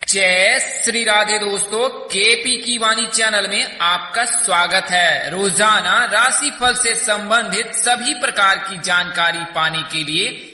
जय श्री राधे दोस्तों, केपी की वाणी चैनल में आपका स्वागत है। रोजाना राशिफल से संबंधित सभी प्रकार की जानकारी पाने के लिए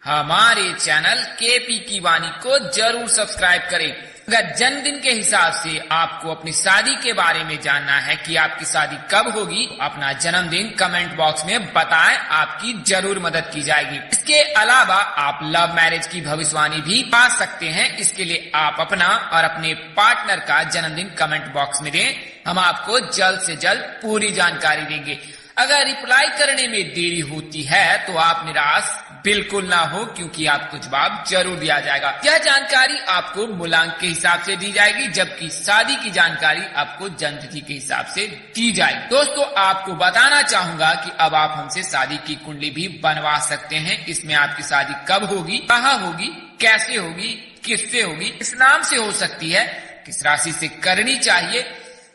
हमारे चैनल केपी की वाणी को जरूर सब्सक्राइब करें। अगर जन्मदिन के हिसाब से आपको अपनी शादी के बारे में जानना है कि आपकी शादी कब होगी, अपना जन्मदिन कमेंट बॉक्स में बताएं, आपकी जरूर मदद की जाएगी। इसके अलावा आप लव मैरिज की भविष्यवाणी भी पा सकते हैं। इसके लिए आप अपना और अपने पार्टनर का जन्मदिन कमेंट बॉक्स में दें, हम आपको जल्द से जल्द पूरी जानकारी देंगे। अगर रिप्लाई करने में देरी होती है तो आप निराश बिल्कुल ना हो, क्योंकि आपको जवाब जरूर दिया जाएगा। यह जानकारी आपको मूलांक के हिसाब से दी जाएगी, जबकि शादी की जानकारी आपको जन्मतिथि के हिसाब से दी जाएगी। दोस्तों, आपको बताना चाहूंगा कि अब आप हमसे शादी की कुंडली भी बनवा सकते हैं। इसमें आपकी शादी कब होगी, कहाँ होगी, कैसे होगी, किससे होगी, किस नाम से हो सकती है, किस राशि से करनी चाहिए,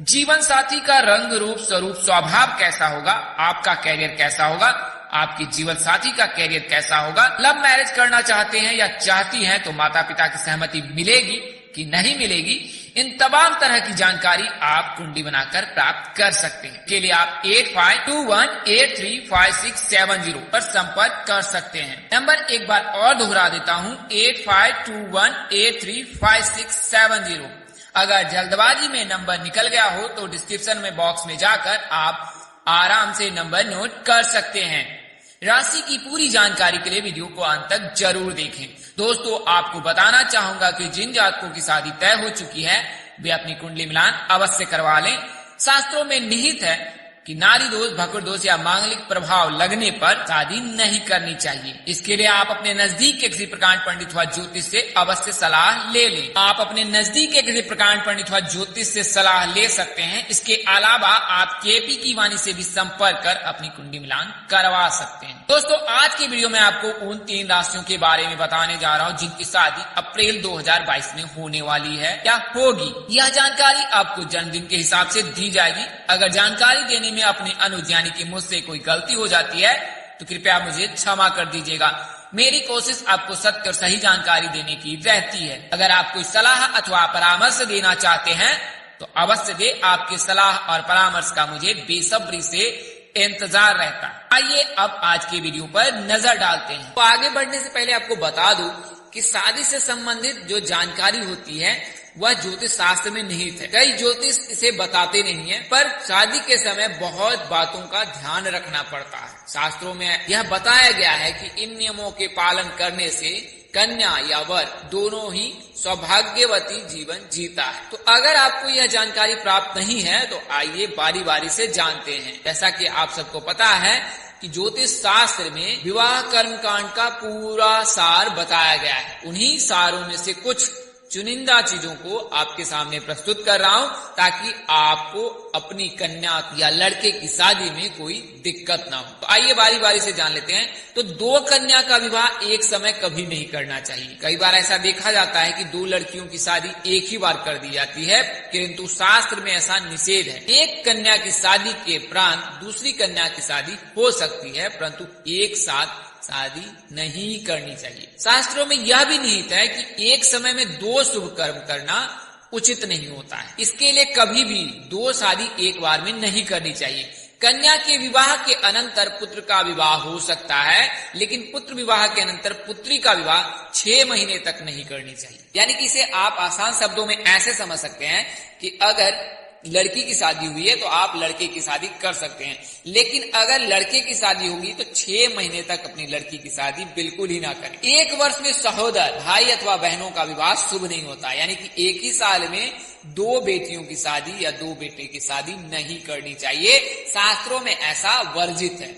जीवन साथी का रंग रूप स्वरूप स्वभाव कैसा होगा, आपका कैरियर कैसा होगा, आपके जीवन साथी का कैरियर कैसा होगा, लव मैरिज करना चाहते हैं या चाहती हैं तो माता पिता की सहमति मिलेगी कि नहीं मिलेगी, इन तमाम तरह की जानकारी आप कुंडली बनाकर प्राप्त कर सकते हैं। के लिए आप 8521835670 पर संपर्क कर सकते हैं। नंबर एक बार और दोहरा देता हूँ, 8521835670। अगर जल्दबाजी में नंबर निकल गया हो तो डिस्क्रिप्शन में बॉक्स में जाकर आप आराम से नंबर नोट कर सकते हैं। राशि की पूरी जानकारी के लिए वीडियो को अंत तक जरूर देखें। दोस्तों, आपको बताना चाहूंगा कि जिन जातकों की शादी तय हो चुकी है वे अपनी कुंडली मिलान अवश्य करवा लें। शास्त्रों में निहित है कि नारी दोष, भकुर दोष या मांगलिक प्रभाव लगने पर शादी नहीं करनी चाहिए। इसके लिए आप अपने नजदीक के किसी प्रकांड पंडित व ज्योतिष से अवश्य सलाह ले लें। आप अपने नजदीक के किसी प्रकांड पंडित व ज्योतिष से सलाह ले सकते हैं। इसके अलावा आप केपी की वाणी से भी संपर्क कर अपनी कुंडली मिलान करवा सकते हैं। दोस्तों, आज की वीडियो में आपको उन 3 राशियों के बारे में बताने जा रहा हूँ जिनकी शादी अप्रैल 2022 में होने वाली है या होगी। यह जानकारी आपको जन्मदिन के हिसाब से दी जाएगी। अगर जानकारी देने में अपने अनुज यानी कि मुझसे कोई गलती हो जाती है तो कृपया मुझे क्षमा कर दीजिएगा। मेरी कोशिश आपको सत्य और सही जानकारी देने की रहती है। अगर आप कोई सलाह अथवा परामर्श देना चाहते हैं तो अवश्य दे। आपके सलाह और परामर्श का मुझे बेसब्री से इंतजार रहता है। आइए अब आज के वीडियो पर नजर डालते हैं। तो आगे बढ़ने से पहले आपको बता दूं कि शादी से संबंधित जो जानकारी होती है वह ज्योतिष शास्त्र में निहित है। कई ज्योतिष इसे बताते नहीं है, पर शादी के समय बहुत बातों का ध्यान रखना पड़ता है। शास्त्रों में यह बताया गया है कि इन नियमों के पालन करने से कन्या या वर दोनों ही सौभाग्यवती जीवन जीता है। तो अगर आपको यह जानकारी प्राप्त नहीं है तो आइए बारी बारी से जानते हैं। जैसा कि आप सबको पता है कि ज्योतिष शास्त्र में विवाह कर्मकांड का पूरा सार बताया गया है। उन्हीं सारों में से कुछ चुनिंदा चीजों को आपके सामने प्रस्तुत कर रहा हूं ताकि आपको अपनी कन्या या लड़के की शादी में कोई दिक्कत ना हो। तो आइए बारी बारी से जान लेते हैं। तो 2 कन्या का विवाह एक समय कभी नहीं करना चाहिए। कई बार ऐसा देखा जाता है कि 2 लड़कियों की शादी एक ही बार कर दी जाती है, किंतु शास्त्र में ऐसा निषेध है। एक कन्या की शादी के उपरांत दूसरी कन्या की शादी हो सकती है, परंतु एक साथ शादी नहीं करनी चाहिए। शास्त्रों में यह भी निहित है कि एक समय में 2 शुभ कर्म करना उचित नहीं होता है। इसके लिए कभी भी 2 शादी एक बार में नहीं करनी चाहिए। कन्या के विवाह के अनंतर पुत्र का विवाह हो सकता है, लेकिन पुत्र विवाह के अनंतर पुत्री का विवाह 6 महीने तक नहीं करनी चाहिए। यानी कि इसे आप आसान शब्दों में ऐसे समझ सकते हैं कि अगर लड़की की शादी हुई है तो आप लड़के की शादी कर सकते हैं, लेकिन अगर लड़के की शादी होगी तो 6 महीने तक अपनी लड़की की शादी बिल्कुल ही ना करें। 1 वर्ष में सहोदर भाई अथवा बहनों का विवाह शुभ नहीं होता। यानी कि एक ही साल में 2 बेटियों की शादी या 2 बेटे की शादी नहीं करनी चाहिए। शास्त्रों में ऐसा वर्जित है।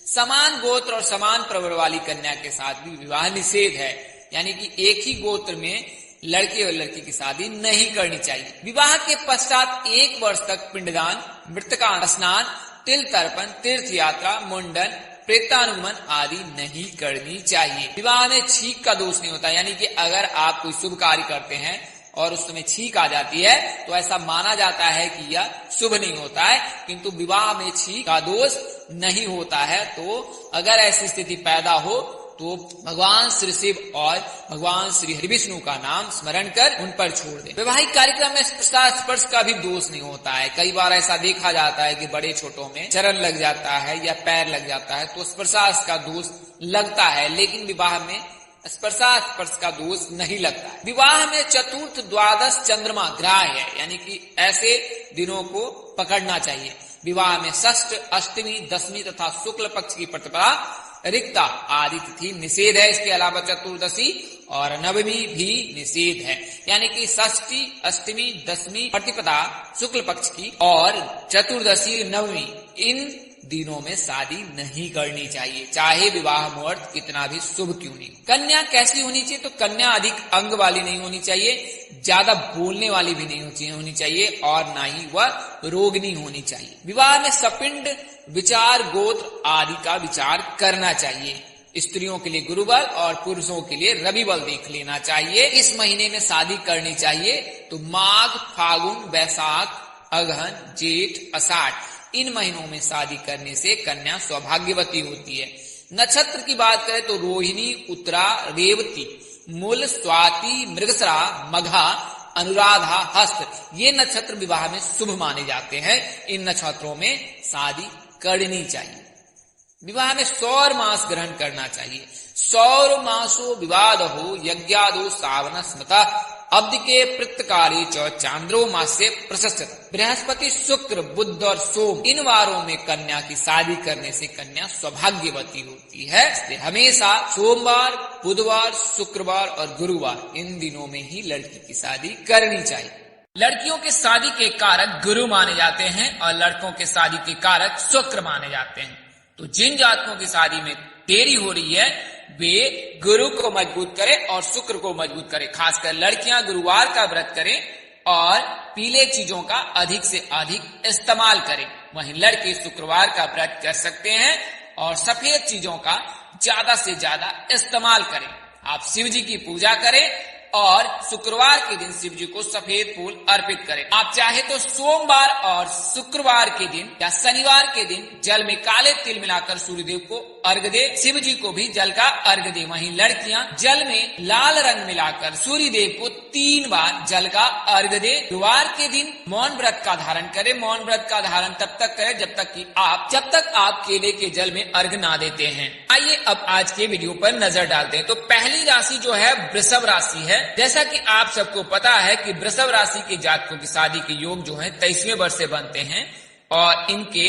समान गोत्र और समान प्रवर वाली कन्या के साथ भी विवाह निषेध है। यानी कि एक ही गोत्र में लड़के और लड़की की शादी नहीं करनी चाहिए। विवाह के पश्चात 1 वर्ष तक पिंडदान, मृतका स्नान, तिल तर्पण, तीर्थ यात्रा, मुंडन, प्रेतानुगमन आदि नहीं करनी चाहिए। विवाह में छींक का दोष नहीं होता। यानी कि अगर आप कोई शुभ कार्य करते हैं और उस समय छींक आ जाती है तो ऐसा माना जाता है कि यह शुभ नहीं होता है, किंतु विवाह में छींक का दोष नहीं होता है। तो अगर ऐसी स्थिति पैदा हो तो भगवान श्री शिव और भगवान श्री हरिविष्णु का नाम स्मरण कर उन पर छोड़ दें। वैवाहिक कार्यक्रम में स्पर्श का भी दोष नहीं होता है। कई बार ऐसा देखा जाता है कि बड़े छोटों में चरण लग जाता है या पैर लग जाता है तो स्पर्श का दोष लगता है, लेकिन विवाह में स्पर्श का दोष नहीं लगता है। विवाह में चतुर्थ द्वादश चंद्रमा ग्राह्य है, यानी कि ऐसे दिनों को पकड़ना चाहिए। विवाह में षष्ठ, अष्टमी, दशमी तथा शुक्ल पक्ष की प्रतिपदा, रिक्ता आदि तिथि निषेध है। इसके अलावा चतुर्दशी और नवमी भी निषेध है, यानी कि षष्ठी, अष्टमी, दशमी प्रतिपदा शुक्ल पक्ष की और चतुर्दशी, नवमी, इन दिनों में शादी नहीं करनी चाहिए, चाहे विवाह मुहूर्त कितना भी शुभ क्यों नहीं। कन्या कैसी होनी चाहिए? तो कन्या अधिक अंग वाली नहीं होनी चाहिए, ज्यादा बोलने वाली भी नहीं होनी चाहिए और ना ही वह रोगिणी होनी चाहिए। विवाह में सपिंड, विचार, गोत्र आदि का विचार करना चाहिए। स्त्रियों के लिए गुरुबल और पुरुषों के लिए रविबल देख लेना चाहिए। इस महीने में शादी करनी चाहिए तो माघ, फागुन, वैशाख, अगहन, जेठ, आषाढ़ इन महीनों में शादी करने से कन्या सौभाग्यवती होती है। नक्षत्र की बात करें तो रोहिणी, उत्तरा, रेवती, मूल, स्वाति, मृगशिरा, मघा, अनुराधा, हस्त ये नक्षत्र विवाह में शुभ माने जाते हैं। इन नक्षत्रों में शादी करनी चाहिए। विवाह में सौर मास ग्रहण करना चाहिए। सौर मासो विवाद हो यज्ञादो सावन स्मृता अब्द के प्रत्यकारी चांद्रो मास से प्रशस्त। बृहस्पति, शुक्र, बुध और सोम इन वारों में कन्या की शादी करने से कन्या सौभाग्यवती होती है। इसलिए हमेशा सोमवार, बुधवार, शुक्रवार और गुरुवार इन दिनों में ही लड़की की शादी करनी चाहिए। लड़कियों के शादी के कारक गुरु माने जाते हैं और लड़कों के शादी के कारक शुक्र माने जाते हैं। तो जिन जातकों की शादी में देरी हो रही है वे गुरु को मजबूत करें और शुक्र को मजबूत करें। खासकर लड़कियां गुरुवार का व्रत करें और पीले चीजों का अधिक से अधिक इस्तेमाल करें। वहीं लड़के शुक्रवार का व्रत कर सकते हैं और सफेद चीजों का ज्यादा से ज्यादा इस्तेमाल करें। आप शिव जी की पूजा करें और शुक्रवार के दिन शिव जी को सफेद फूल अर्पित करें। आप चाहे तो सोमवार और शुक्रवार के दिन या शनिवार के दिन जल में काले तिल मिलाकर सूर्यदेव को अर्घ दे, शिव जी को भी जल का अर्घ दे। वहीं लड़कियां जल में लाल रंग मिलाकर सूर्यदेव को 3 बार जल का अर्घ दे। गुरुवार के दिन मौन व्रत का धारण करें। मौन व्रत का धारण तब तक करें जब तक आप केले के जल में अर्घ ना देते हैं। आइए अब आज के वीडियो पर नजर डालते हैं। तो पहली राशि जो है वृषभ राशि है। जैसा कि आप सबको पता है कि वृषभ राशि के जातकों की शादी के योग जो है 23वें वर्ष से बनते हैं और इनके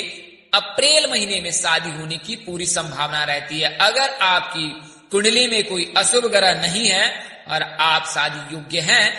अप्रैल महीने में शादी होने की पूरी संभावना रहती है। अगर आपकी कुंडली में कोई अशुभ ग्रह नहीं है और आप शादी योग्य हैं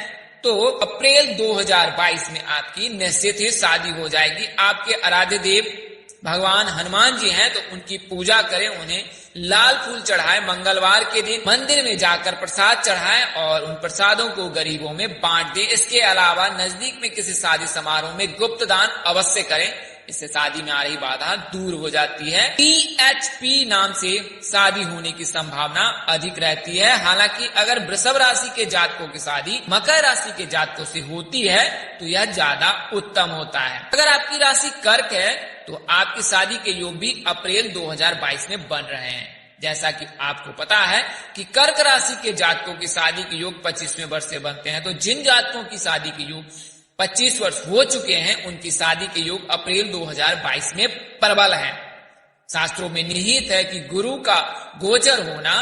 तो अप्रैल 2022 में आपकी निश्चित ही शादी हो जाएगी। आपके आराध्य देव भगवान हनुमान जी हैं तो उनकी पूजा करें, उन्हें लाल फूल चढ़ाएं। मंगलवार के दिन मंदिर में जाकर प्रसाद चढ़ाएं और उन प्रसादों को गरीबों में बांट दें। इसके अलावा नजदीक में किसी शादी समारोह में गुप्त दान अवश्य करें, इससे शादी में आ रही बाधा दूर हो जाती है। PHP नाम से शादी होने की संभावना अधिक रहती है। हालांकि अगर वृषभ राशि के जातकों की शादी मकर राशि के जातकों से होती है तो यह ज्यादा उत्तम होता है। अगर आपकी राशि कर्क है तो आपकी शादी के योग भी अप्रैल 2022 में बन रहे हैं। जैसा कि आपको पता है कि कर्क राशि के जातकों की शादी के योग 25वें वर्ष से बनते हैं। तो जिन जातकों की शादी के योग 25 वर्ष हो चुके हैं उनकी शादी के योग अप्रैल 2022 में प्रबल है। शास्त्रों में निहित है कि गुरु का गोचर होना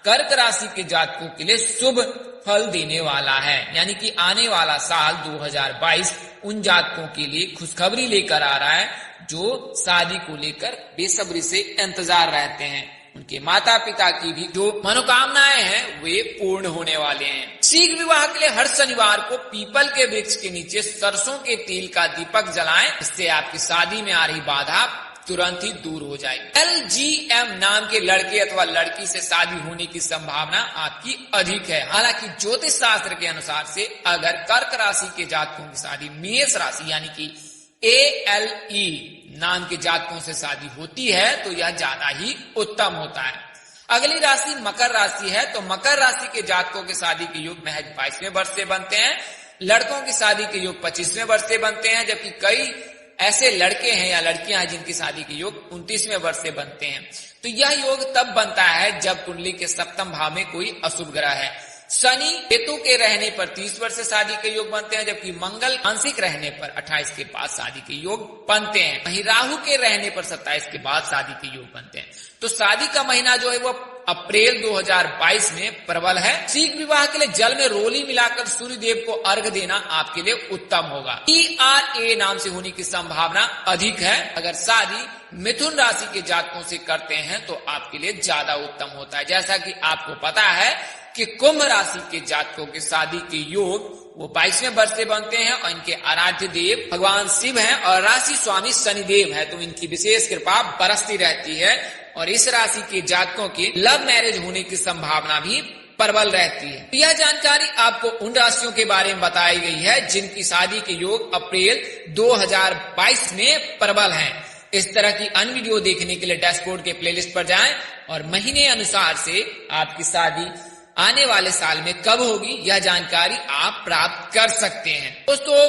कर्क राशि के जातकों के लिए शुभ फल देने वाला है, यानी कि आने वाला साल 2022 उन जातकों के लिए खुशखबरी लेकर आ रहा है जो शादी को लेकर बेसब्री से इंतजार रहते हैं। उनके माता पिता की भी जो मनोकामनाएं हैं वे पूर्ण होने वाले हैं। शीघ्र विवाह के लिए हर शनिवार को पीपल के वृक्ष के नीचे सरसों के तेल का दीपक जलाएं, इससे आपकी शादी में आ रही बाधा तुरंत ही दूर हो जाएगी। LGM नाम के लड़के अथवा लड़की से शादी होने की संभावना आपकी अधिक है। हालांकि ज्योतिष शास्त्र के अनुसार से अगर कर्क राशि के जातकों की शादी मेष राशि यानी कि ALE नाम के जातकों से शादी होती है तो यह ज्यादा ही उत्तम होता है। अगली राशि मकर राशि है। तो मकर राशि के जातकों की शादी के योग महज 22वें वर्ष से बनते हैं। लड़कों की शादी के योग 25वें वर्ष से बनते हैं, जबकि कई ऐसे लड़के हैं या लड़कियां हैं जिनकी शादी के योग 29वें वर्ष से बनते हैं। तो यह योग तब बनता है जब कुंडली के सप्तम भाव में कोई अशुभ ग्रह है। शनि केतु के रहने पर 30 वर्ष से शादी के योग बनते हैं, जबकि मंगल आंशिक रहने पर 28 के बाद शादी के योग बनते हैं। वहीं राहु के रहने पर 27 के बाद शादी के योग बनते हैं। तो शादी का महीना जो है वो अप्रैल 2022 में प्रबल है। शीघ्र विवाह के लिए जल में रोली मिलाकर सूर्य देव को अर्घ देना आपके लिए उत्तम होगा। ERA नाम से होने की संभावना अधिक है। अगर शादी मिथुन राशि के जातकों से करते हैं तो आपके लिए ज्यादा उत्तम होता है। जैसा कि आपको पता है कि कुंभ राशि के जातकों के शादी के योग वो 22वें वर्ष से बनते हैं और इनके आराध्य देव भगवान शिव हैं और राशि स्वामी शनिदेव है। तो इनकी विशेष कृपा बरसती रहती है और इस राशि के जातकों की लव मैरिज होने की संभावना भी प्रबल रहती है। यह जानकारी आपको उन राशियों के बारे में बताई गई है जिनकी शादी के योग अप्रैल 2022 में प्रबल हैं। इस तरह की अन्य वीडियो देखने के लिए डैशबोर्ड के प्लेलिस्ट पर जाएं और महीने अनुसार से आपकी शादी आने वाले साल में कब होगी यह जानकारी आप प्राप्त कर सकते हैं। दोस्तों,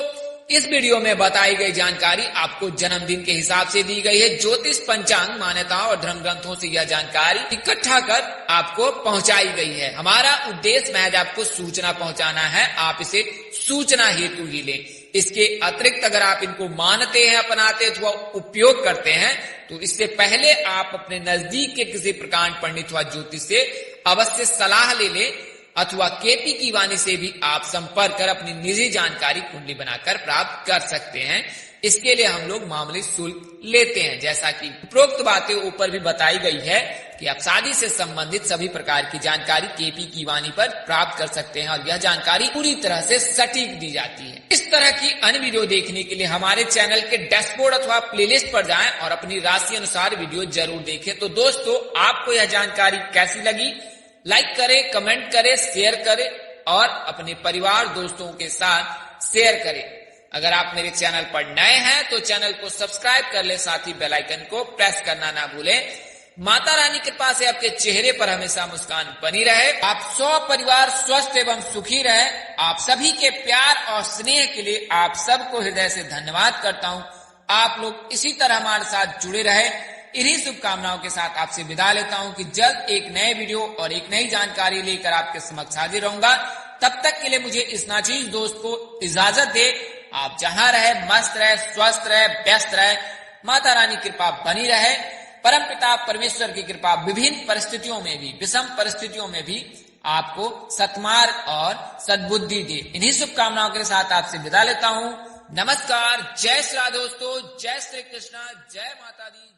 इस वीडियो में बताई गई जानकारी आपको जन्मदिन के हिसाब से दी गई है। ज्योतिष, पंचांग, मान्यताओं और धर्म ग्रंथों से यह जानकारी इकट्ठा कर आपको पहुंचाई गई है। हमारा उद्देश्य महज आपको सूचना पहुंचाना है, आप इसे सूचना हेतु ही लें। इसके अतिरिक्त अगर आप इनको मानते हैं, अपनाते अथवा उपयोग करते हैं तो इससे पहले आप अपने नजदीक के किसी प्रकांड पंडित अथवा ज्योतिष से अवश्य सलाह ले लें अथवा केपी की वाणी से भी आप संपर्क कर अपनी निजी जानकारी कुंडली बनाकर प्राप्त कर सकते हैं। इसके लिए हम लोग मामूली शुल्क लेते हैं। जैसा कि उपरोक्त बातें ऊपर भी बताई गई है कि आप शादी से संबंधित सभी प्रकार की जानकारी केपी की वाणी पर प्राप्त कर सकते हैं और यह जानकारी पूरी तरह से सटीक दी जाती है। इस तरह की अन्य वीडियो देखने के लिए हमारे चैनल के डैशबोर्ड अथवा प्लेलिस्ट पर जाएं और अपनी राशि अनुसार वीडियो जरूर देखें। तो दोस्तों, आपको यह जानकारी कैसी लगी? लाइक करें, कमेंट करें, शेयर करें और अपने परिवार दोस्तों के साथ शेयर करें। अगर आप मेरे चैनल पर नए हैं तो चैनल को सब्सक्राइब कर ले, साथ ही बेल आइकन को प्रेस करना ना भूलें। माता रानी की कृपा से आपके चेहरे पर हमेशा मुस्कान बनी रहे, आप परिवार स्वस्थ एवं सुखी रहे। आप सभी के प्यार और स्नेह के लिए आप सबको हृदय से धन्यवाद करता हूँ। आप लोग इसी तरह हमारे साथ जुड़े रहे। इन्हीं शुभकामनाओं के साथ आपसे विदा लेता हूँ कि जल्द एक नए वीडियो और एक नई जानकारी लेकर आपके समक्ष हाजिर रहूंगा। तब तक के लिए मुझे इस नाचीज दोस्त को इजाजत दे। आप जहां रहे मस्त रहे, स्वस्थ रहे, व्यस्त रहे, माता रानी कृपा बनी रहे। परमपिता परमेश्वर की कृपा विभिन्न परिस्थितियों में भी, विषम परिस्थितियों में भी आपको सत्मार्ग और सद्बुद्धि दे। इन्हीं शुभकामनाओं के साथ आपसे विदा लेता हूँ। नमस्कार, जय श्री राधे दोस्तों, जय श्री कृष्णा, जय माता दी।